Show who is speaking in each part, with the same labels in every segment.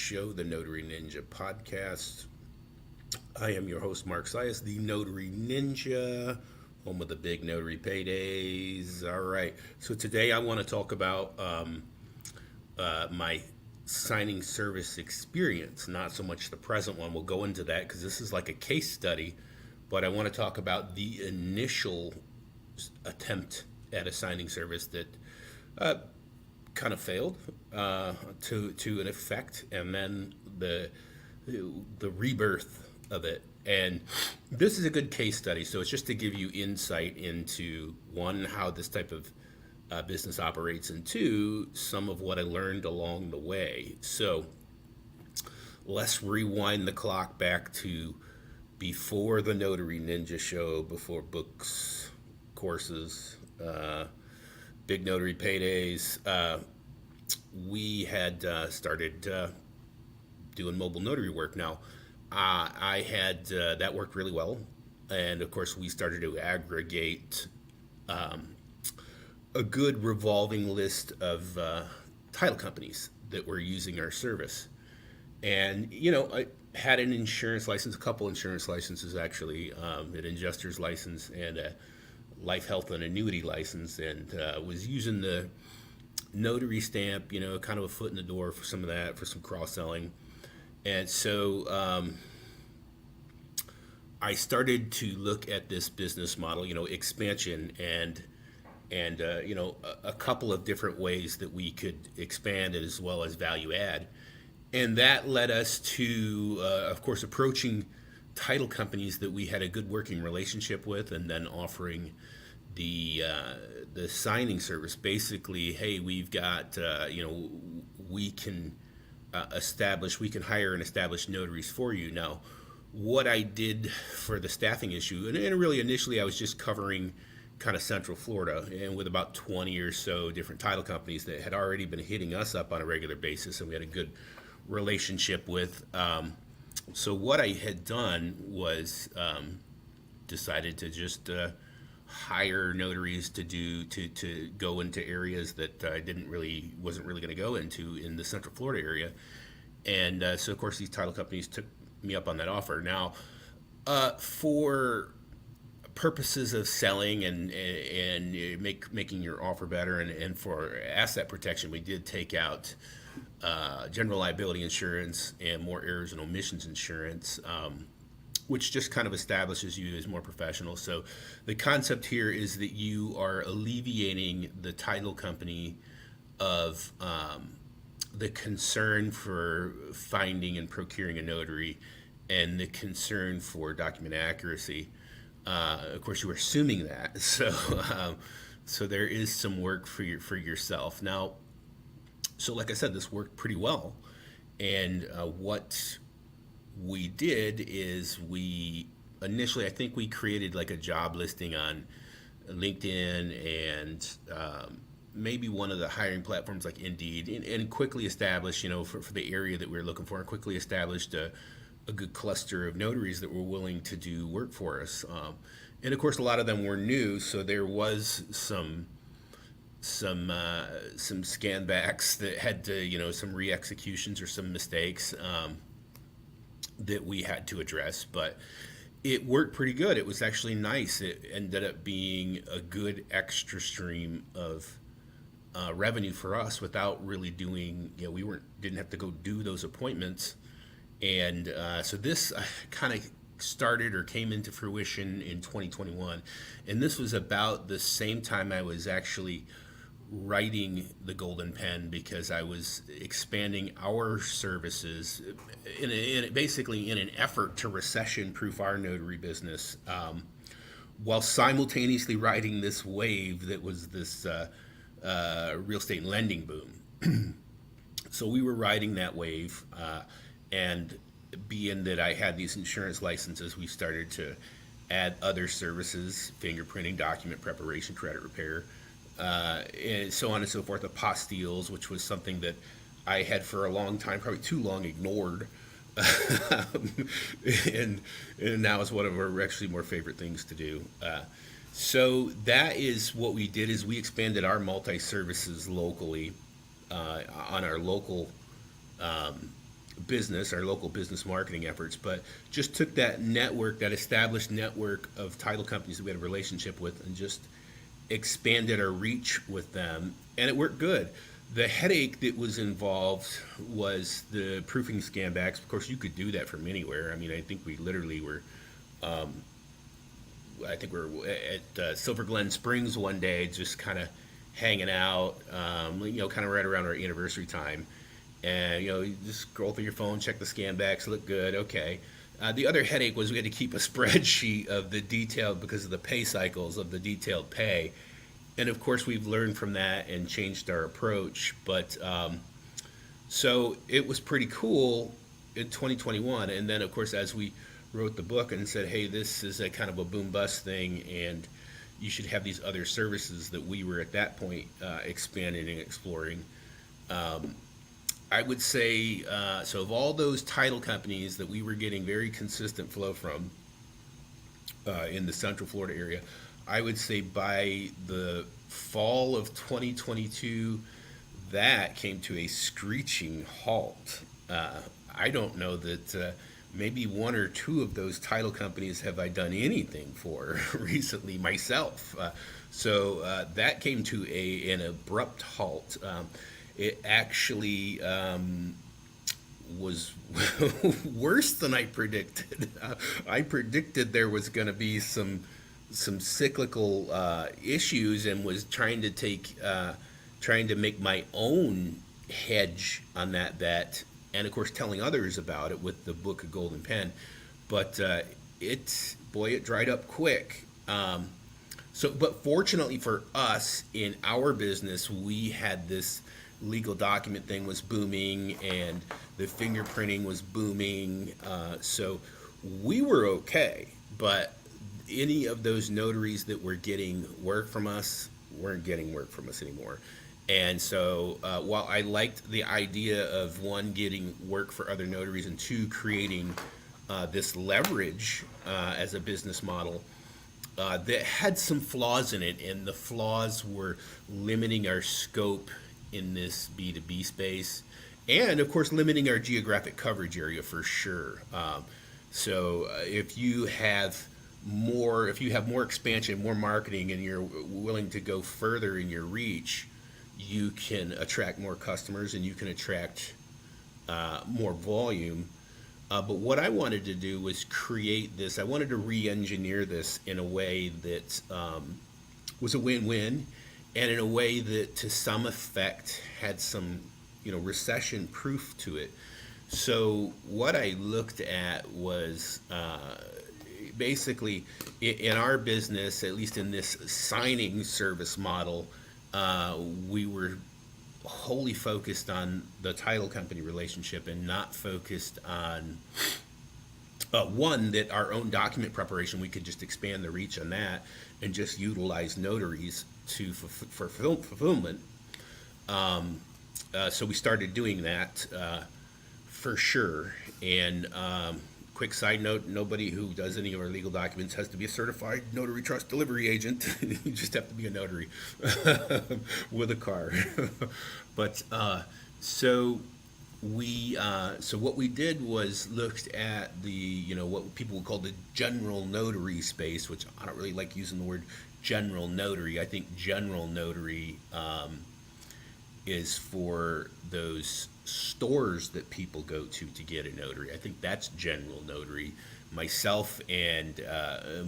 Speaker 1: show, the Notary Ninja podcast. I am your host, Mark Sias, the Notary Ninja, home of the big notary paydays. All right, so today I want to talk about my signing service experience, not so much the present one. We'll go into that because this is like a case study, but I want to talk about the initial attempt at a signing service that kind of failed to an effect, and then the rebirth of it. And this is a good case study, so it's just to give you insight into one, how this type of business operates, and two, some of what I learned along the way. So let's rewind the clock back to before the Notary Ninja show, before books, courses, big notary paydays. We had started doing mobile notary work. Now, I had that worked really well, and of course, we started to aggregate a good revolving list of title companies that were using our service. And I had an insurance license, a couple insurance licenses actually, an adjuster's license and a life, health, and annuity license, and was using the notary stamp, kind of a foot in the door for some of that, for some cross-selling. And so I started to look at this business model, expansion, and a couple of different ways that we could expand it as well as value add. And that led us to, of course, approaching title companies that we had a good working relationship with, and then offering the signing service. Basically, hey, we've got, we can we can hire and establish notaries for you. Now, what I did for the staffing issue, and really initially I was just covering kind of Central Florida, and with about 20 or so different title companies that had already been hitting us up on a regular basis, and we had a good relationship with. So what I had done was decided to just hire notaries to go into areas that I wasn't really going to go into in the Central Florida area. And so of course these title companies took me up on that offer. Now, for purposes of selling and making your offer better, and for asset protection, we did take out general liability insurance and more errors and omissions insurance, which just kind of establishes you as more professional. So the concept here is that you are alleviating the title company of the concern for finding and procuring a notary, and the concern for document accuracy. Of course, you are assuming that, so there is some work for yourself. Now, so like I said, this worked pretty well, and what we did is I think we created like a job listing on LinkedIn and maybe one of the hiring platforms like Indeed, and quickly established, for the area that we were looking for, and quickly established a good cluster of notaries that were willing to do work for us. And of course, a lot of them were new, so there was some scan backs that had to, some re-executions or some mistakes that we had to address, but it worked pretty good. It was actually nice. It ended up being a good extra stream of revenue for us without really doing, didn't have to go do those appointments. And so this kind of started or came into fruition in 2021. And this was about the same time I was actually writing the Golden Pen, because I was expanding our services basically in an effort to recession-proof our notary business, while simultaneously riding this wave that was this real estate lending boom. So we were riding that wave, and being that I had these insurance licenses, we started to add other services: fingerprinting, document preparation, credit repair, and so on and so forth. Apostilles, which was something that I had for a long time, probably too long, ignored, and now is one of our actually more favorite things to do. So that is what we did, is we expanded our multi-services locally, on our local business, our local business marketing efforts, but just took that network, that established network of title companies that we had a relationship with, and just expanded our reach with them, and it worked good. The headache that was involved was the proofing scambacks. Of course, you could do that from anywhere. I mean, I think we literally were, I think we were at Silver Glen Springs one day, just kind of hanging out, kind of right around our anniversary time. And, you just scroll through your phone, check the scambacks, look good, okay. The other headache was we had to keep a spreadsheet of the detailed, because of the pay cycles of the detailed pay. And of course, we've learned from that and changed our approach. But so it was pretty cool in 2021. And then, of course, as we wrote the book and said, hey, this is a kind of a boom bust thing, and you should have these other services that we were at that point expanding and exploring. I would say, so of all those title companies that we were getting very consistent flow from in the Central Florida area, I would say by the fall of 2022, that came to a screeching halt. I don't know that maybe one or two of those title companies have I done anything for recently myself. So that came to an abrupt halt. It actually was worse than I predicted. I predicted there was going to be some cyclical issues, and was trying to make my own hedge on that bet, and of course telling others about it with the book of Golden Pen. But it dried up quick. But fortunately for us, in our business, we had this legal document thing was booming, and the fingerprinting was booming. So we were okay. But any of those notaries that were getting work from us weren't getting work from us anymore. And so while I liked the idea of, one, getting work for other notaries, and two, creating this leverage as a business model, that had some flaws in it, and the flaws were limiting our scope in this B2B space, and of course limiting our geographic coverage area for sure. So if you have more expansion, more marketing, and you're willing to go further in your reach, you can attract more customers, and you can attract more volume. But what I wanted to do was create this. I wanted to re-engineer this in a way that was a win-win, and in a way that, to some effect, had some, recession proof to it. So what I looked at was basically in our business, at least in this signing service model, we were wholly focused on the title company relationship, and not focused on one, that our own document preparation, we could just expand the reach on that and just utilize notaries for fulfillment. So we started doing that for sure. And quick side note, nobody who does any of our legal documents has to be a certified notary trust delivery agent. You just have to be a notary with a car. But so what we did was looked at the, what people would call the general notary space, which I don't really like using the word general notary. I think general notary is for those stores that people go to get a notary. I think that's general notary. Myself and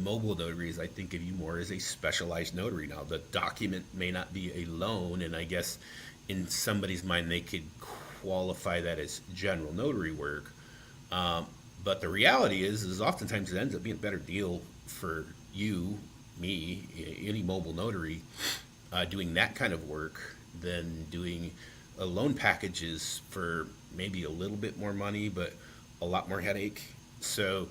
Speaker 1: mobile notaries, I think of you more as a specialized notary. Now, the document may not be a loan, and I guess in somebody's mind they could qualify that as general notary work. But the reality is oftentimes it ends up being a better deal for you, me, any mobile notary doing that kind of work than doing loan packages for maybe a little bit more money, but a lot more headache. So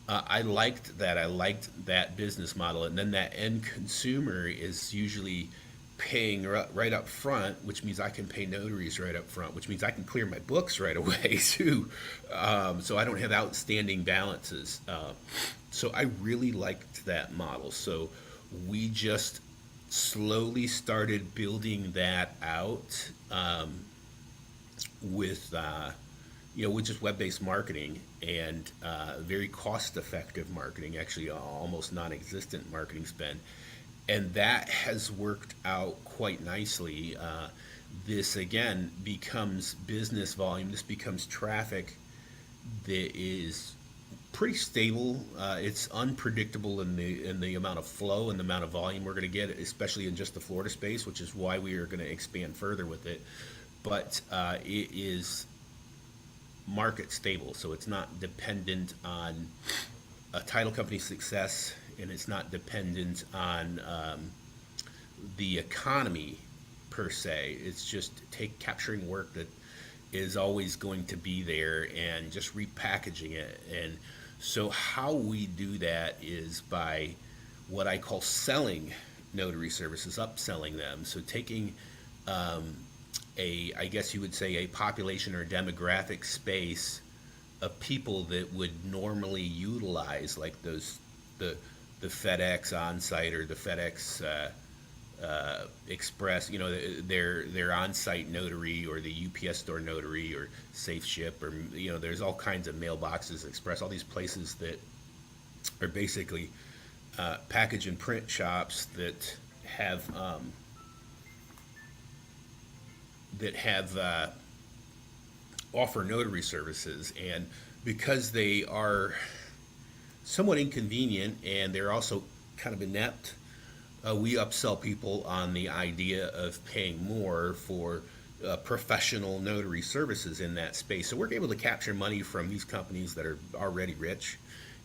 Speaker 1: I liked that. I liked that business model. And then that end consumer is usually paying right up front, which means I can pay notaries right up front, which means I can clear my books right away too. So I don't have outstanding balances. So I really liked that model. So we just slowly started building that out with with just web-based marketing and very cost-effective marketing, actually almost non-existent marketing spend, and that has worked out quite nicely. This again becomes business volume. This becomes traffic that is pretty stable. It's unpredictable in the amount of flow and the amount of volume we're going to get, especially in just the Florida space, which is why we are going to expand further with it. But it is market stable, so it's not dependent on a title company's success, and it's not dependent on the economy per se. It's just capturing work that is always going to be there and just repackaging it. And so how we do that is by what I call selling notary services, upselling them. So taking I guess you would say a population or demographic space of people that would normally utilize like the FedEx on-site or the FedEx Express, their on-site notary, or the UPS store notary, or Safe Ship, or there's all kinds of mailboxes, Express, all these places that are basically package and print shops that have offer notary services. And because they are somewhat inconvenient and they're also kind of inept, we upsell people on the idea of paying more for professional notary services in that space. So we're able to capture money from these companies that are already rich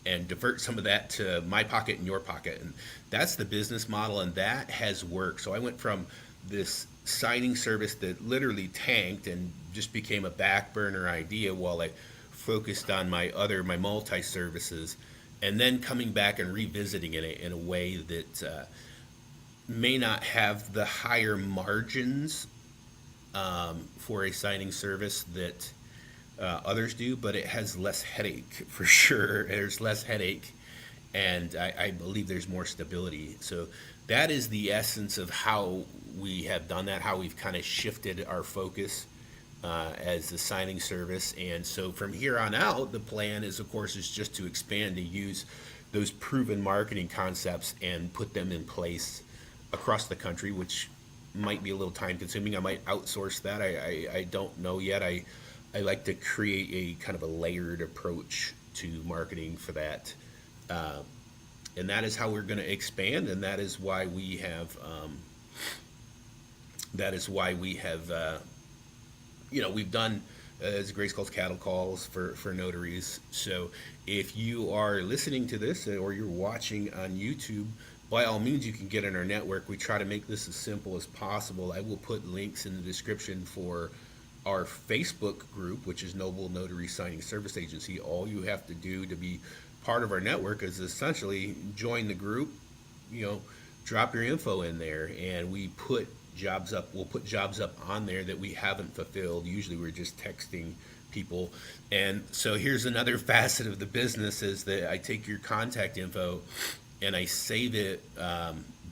Speaker 1: and divert some of that to my pocket and your pocket. And that's the business model, and that has worked. So I went from this signing service that literally tanked and just became a back burner idea while I focused on my multi-services, and then coming back and revisiting it in a way that may not have the higher margins for a signing service that others do, but it has less headache for sure. There's less headache, and I believe there's more stability. So that is the essence of how we have done that, how we've kind of shifted our focus as the signing service. And so from here on out, the plan is, of course, is just to expand, to use those proven marketing concepts and put them in place across the country, which might be a little time consuming. I might outsource that. I don't know yet. I like to create a kind of a layered approach to marketing for that. And that is how we're going to expand, and that is why we have we've done, as Grace calls, cattle calls for notaries. So if you are listening to this or you're watching on YouTube, by all means, you can get in our network. We try to make this as simple as possible. I will put links in the description for our Facebook group, which is Noble Notary Signing Service Agency. All you have to do to be part of our network is essentially join the group, drop your info in there, and we put jobs up. We'll put jobs up on there that we haven't fulfilled. Usually we're just texting people. And so here's another facet of the business, is that I take your contact info and I save it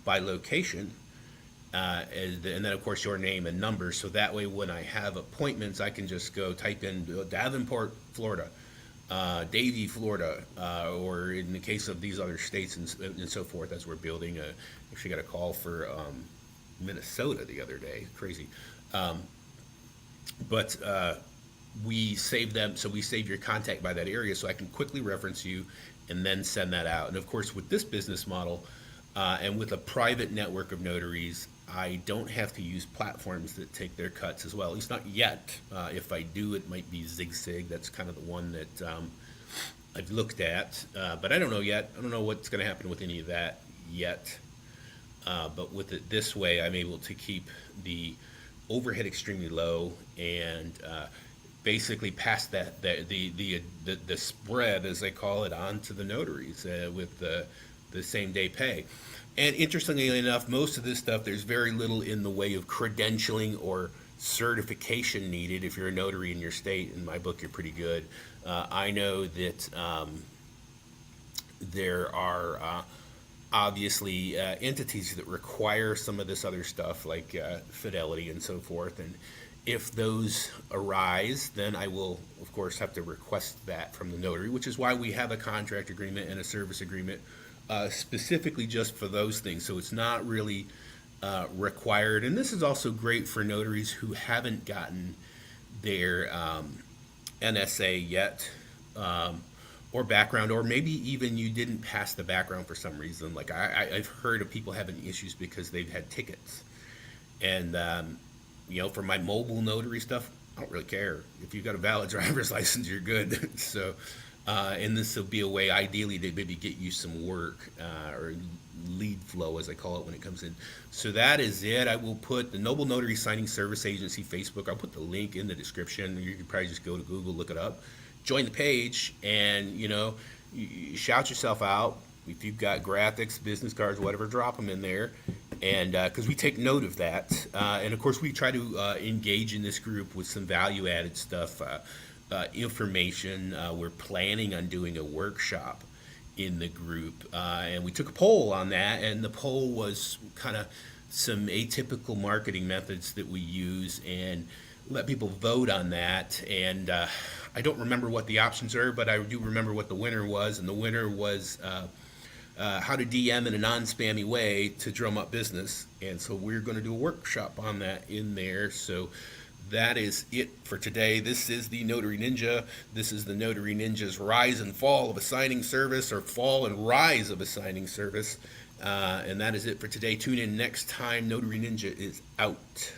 Speaker 1: by location, and then of course your name and number. So that way when I have appointments, I can just go type in Davenport, Florida, Davie, Florida, or in the case of these other states and so forth, as we're building. Actually got a call for Minnesota the other day. Crazy. But we save them, so we save your contact by that area, so I can quickly reference you and then send that out. And of course, with this business model and with a private network of notaries, I don't have to use platforms that take their cuts as well, at least not yet. If I do, it might be ZigZig. That's kind of the one that I've looked at, but I don't know yet. I don't know what's going to happen with any of that yet. But with it this way, I'm able to keep the overhead extremely low and basically pass that the spread, as they call it, on to the notaries with the same day pay. And interestingly enough, most of this stuff, there's very little in the way of credentialing or certification needed. If you're a notary in your state, in my book, you're pretty good. I know that there are obviously entities that require some of this other stuff, like fidelity and so forth. If those arise, then I will, of course, have to request that from the notary, which is why we have a contract agreement and a service agreement specifically just for those things. So it's not really required. And this is also great for notaries who haven't gotten their NSA yet, or background, or maybe even you didn't pass the background for some reason. Like I've heard of people having issues because they've had tickets. And for my mobile notary stuff, I don't really care. If you've got a valid driver's license, you're good. So, and this will be a way, ideally, to maybe get you some work, or lead flow, as I call it, when it comes in. So that is it. I will put the Noble Notary Signing Service Agency Facebook. I'll put the link in the description. You can probably just go to Google, look it up, join the page, and, you shout yourself out. If you've got graphics, business cards, whatever, drop them in there. And because we take note of that. And of course, we try to engage in this group with some value added stuff, information. We're planning on doing a workshop in the group. And we took a poll on that. And the poll was kind of some atypical marketing methods that we use, and let people vote on that. And I don't remember what the options are, but I do remember what the winner was. And the winner was how to DM in a non-spammy way to drum up business. And so we're going to do a workshop on that in there. So that is it for today. This is the Notary Ninja. This is the Notary Ninja's rise and fall of a signing service, or fall and rise of a signing service. And that is it for today. Tune in next time. Notary Ninja is out.